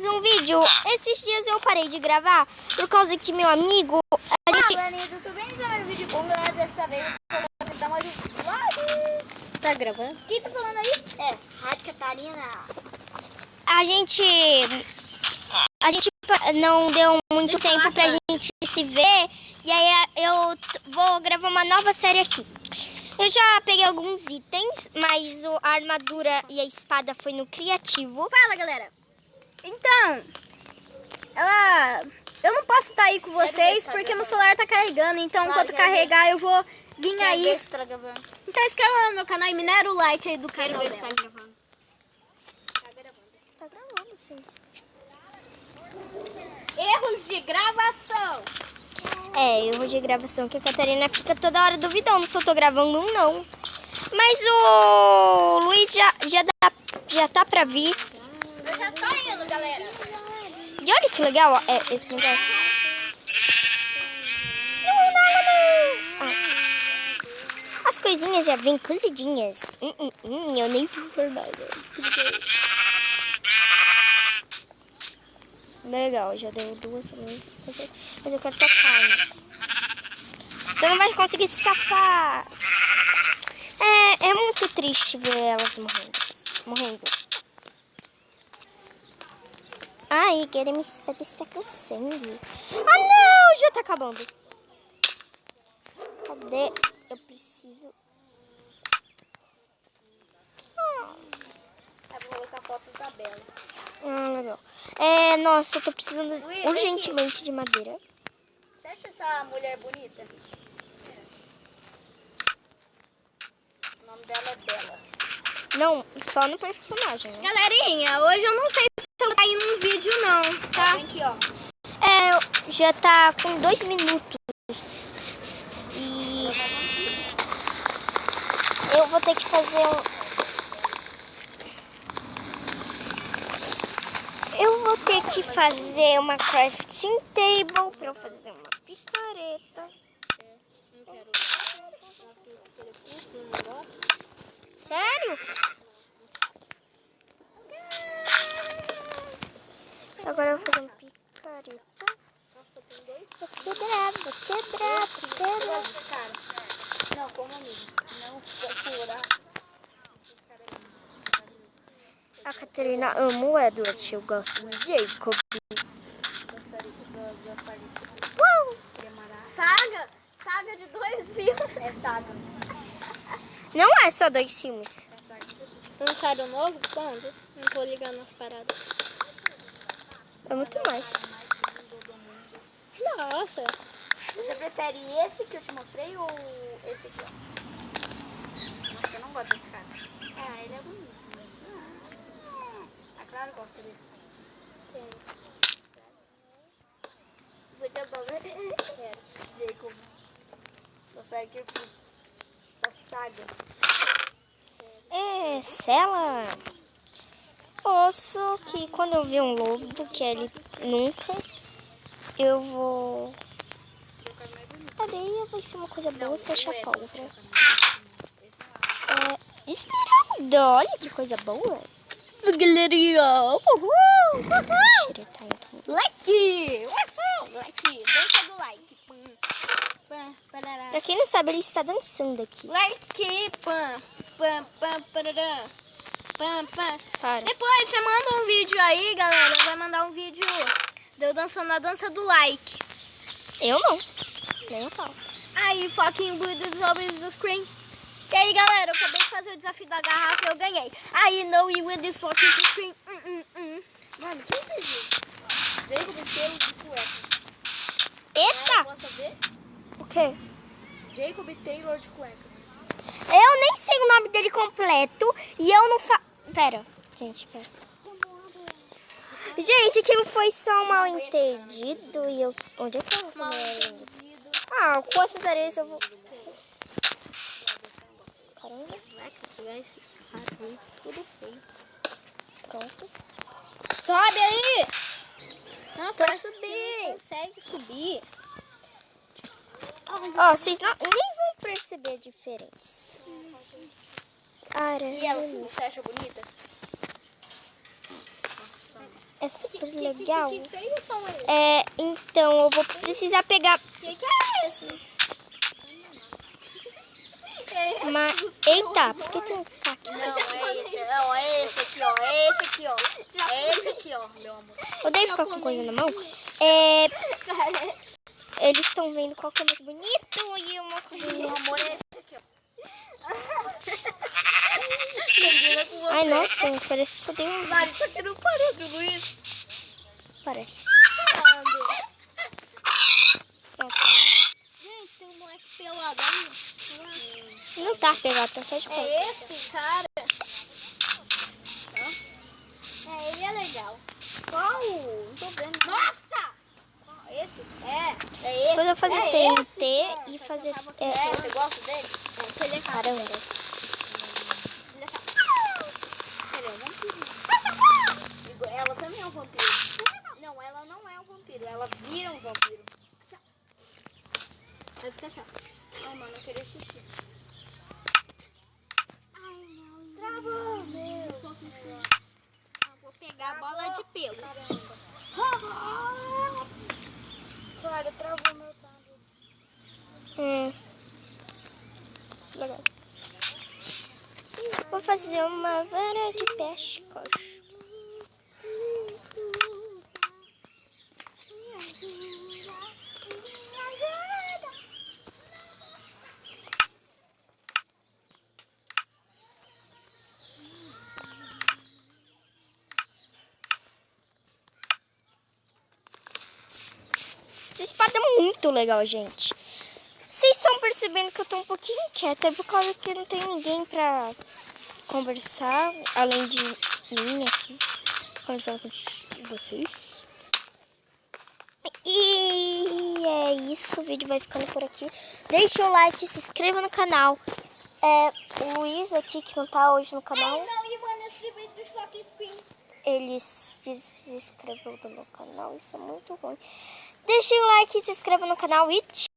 um vídeo. Esses dias eu parei de gravar por causa que meu amigo... Tudo bem? Já vídeo bom, galera, dessa vez eu vou tentar mais um... Tá gravando? Quem tá falando aí? É, Rádio Catarina. A gente não deu muito tempo pra gente se ver. E aí eu vou gravar uma nova série aqui. Eu já peguei alguns itens, mas a armadura e a espada foi no criativo. Fala, galera. Então, eu não posso estar aí com vocês porque meu celular tá carregando. Então, enquanto carregar, eu vou vir aí. Se tá gravando. Então, inscreva no meu canal e minera o like aí do canal Quero ver se dela. tá gravando. Tá gravando, sim. Erros de gravação. Erro de gravação que a Catarina fica toda hora duvidando se eu tô gravando ou não. Mas o Luiz já tá pra vir. Eu já tô indo, galera. E olha que legal ó, esse negócio. As coisinhas já vêm cozidinhas. Eu nem fui por nada. Legal, já deu 2 semanas. Mas eu quero tocar. Você não vai conseguir se safar. É muito triste ver elas morrendo. Ai, querer me espada está cansando. Ah, não! Já tá acabando. Cadê? Eu preciso... Eu vou colocar foto da Bela. Legal. Nossa, eu tô precisando urgentemente de madeira. Você acha essa mulher bonita? O nome dela é Bela. Não, só no personagem, né? Galerinha, hoje eu não sei se eu vou cair num vídeo não, tá? Vem aqui, ó. Já tá com 2 minutos. E eu vou ter que fazer uma crafting table pra eu fazer uma picareta. Sério? Agora eu vou fazer uma picareta. Nossa, tem 2. Vou quebrar. Cara. Não, como amigo. Não procurar. A Catarina ama o Edward, eu gosto do Jacob. Saga de 2000. É saga. Não é só 2 filmes. É saga. Lançaram novo? Quando? Não tô ligando nas paradas. É muito mais. Nossa. Você prefere esse que eu te mostrei ou esse aqui, ó? Nossa, eu não gosto desse cara. Ele é bonito. Mas... claro que eu gosto dele. Você quer saber? Quero. Jacob. Da saga. Da saga. Sela. Ouço que quando eu ver um lobo, que ele nunca, eu vou... Areia vai ser uma coisa boa se achar pólvora. Esmeralda, olha que coisa boa. Galerinha. Xeretar, então. Like. Dança do like. Pra quem não sabe, ele está dançando aqui. Like. Para. Depois você manda um vídeo aí, galera. Vai mandar um vídeo de eu dançando a dança do like. Eu não. Nem eu falo. Aí, fucking good dissolve the screen. E aí, galera, eu acabei de fazer o desafio da garrafa e eu ganhei. Aí, no you with this fucking screen. Mano, quem fez isso? Jacob Taylor de cueca. Eita! Posso ver? O quê? Jacob Taylor de cueca. Eu nem sei o nome dele completo e eu não Pera. Gente, pera. Gente, aquilo foi só um mal entendido e eu... Onde é que eu vou? Com essas areias eu vou... Caramba. Esses caras aí, tudo feio. Pronto. Sobe aí! Nossa, Tô parece subindo. que não consegue subir. Vocês nem vão perceber a diferença. E ela, você acha bonita? Nossa. É super legal. Que feios são eles? Então eu vou precisar pegar Que é esse? Eita, por que tem um caco? Não, é esse. Não, é esse aqui, ó. É esse aqui, ó. É esse aqui, ó, meu amor. Odeio ficar com coisa na mão. Eles estão vendo qual que é mais bonito e uma coisa. Meu amor, é esse aqui, ó. Ai, nossa, parece que eu dei um... Mari, tá aqui não parece, Luiz? Parece. Gente, tem um moleque pelado ali. Não tá pegado, tá só de coisa. É esse cara? Ele é legal. Qual? Não tô vendo. Nossa! Esse? É esse. Depois eu vou fazer é TNT esse. e fazer... Você gosta dele? Ele é Caramba. Olha só. Ele é um vampiro. Ela também é um vampiro. Não, ela não é um vampiro. Ela vira um vampiro. Vai ficar assim. Ai, mano, eu queria xixi. Ai, não. Travou, meu. Vou pegar a bola de pelos. Cara, travou meu tablet. Legal. Vou fazer uma vara de pesca. Essa espada é muito legal, gente. Vocês estão percebendo que eu tô um pouquinho quieta, é por causa que não tem ninguém pra conversar, além de mim aqui, conversando com vocês. E é isso, o vídeo vai ficando por aqui. Deixa o like, se inscreva no canal. O Luiz aqui, que não tá hoje no canal, ele se desinscreveu do meu canal, isso é muito ruim. Deixa o like, se inscreva no canal e tchau.